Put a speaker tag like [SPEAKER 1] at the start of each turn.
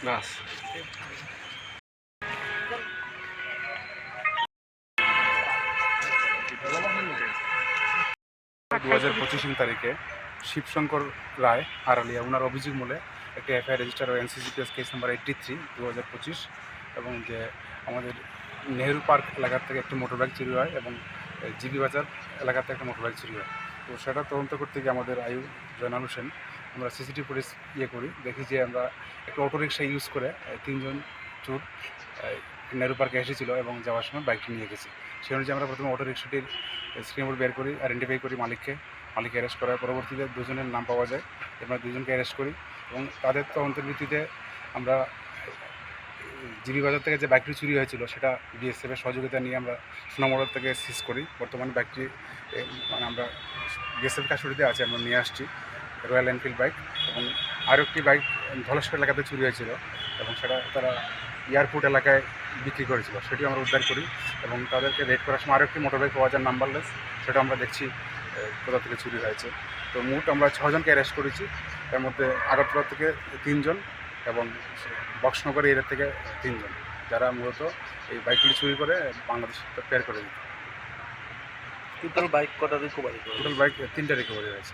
[SPEAKER 1] নাস
[SPEAKER 2] 2025 তারিখে শিবশঙ্কর রায় আড়ালিয়া ওনার অভিযোগ মূলে একটি এফআইআর রেজিস্টার ও এনসিসিপিএস কেস নাম্বার 83 2025 এবং যে আমাদের নেহেরু পার্ক এলাকা থেকে একটি মোটরবাইক চুরি হয় এবং জিবি বাজার এলাকা থেকে একটা মোটরবাইক চুরি হয়। তো সেটা তদন্ত করতে গিয়ে আমাদের আয়ু জয়নাল হোসেন আমরা সিসিটিভি ফুটেজ করি, দেখি যে আমরা একটা অটোরিকশা ইউজ করে তিনজন চোর নেহেরু পার্কে এসেছিলো এবং যাওয়ার সময় বাইকটি নিয়ে গেছে। সেই অনুযায়ী আমরা প্রথমে অটোরিকশাটির স্ক্রিনবোর্ড বের করি, আইডেন্টিফাই করি মালিককে অ্যারেস্ট করার পরবর্তীতে দুজনের নাম পাওয়া যায়। আমরা দুজনকে অ্যারেস্ট করি এবং তাদের তদন্তের ভিত্তিতে আমরা জিবি বাজার থেকে যে বাইকটি চুরি হয়েছিল সেটা বিএসএফের সহযোগিতা নিয়ে আমরা সোনামোড় থেকে সিজ করি। বর্তমানে বাইকটি মানে আমরা বিএসএফ কাস্টডিতে আছে, আমরা নিয়ে আসছি রয়্যাল এনফিল্ড বাইক। এবং আরও একটি বাইক ধলেশ্বর এলাকাতে চুরি হয়েছিল এবং সেটা তারা এয়ারপোর্ট এলাকায় বিক্রি করেছিল, সেটিও আমরা উদ্ধার করি এবং তাদেরকে রেড করার সময় আরও একটি মোটরবাইক পাওয়া যায় নাম্বারলেস, সেটা আমরা দেখছি কোথা থেকে চুরি হয়েছে। তো মোট আমরা 6 জনকে অ্যারেস্ট করেছি, এর মধ্যে আগরতলা থেকে 3 জন এবং বক্সনগর এরিয়া থেকে 3 জন, যারা মূলত এই বাইকগুলি চুরি করে বাংলাদেশ বের করে দিত।
[SPEAKER 1] টোটাল বাইক কটা রিকভারি?
[SPEAKER 2] টোটাল বাইক 3টা রিকভারি হয়েছে।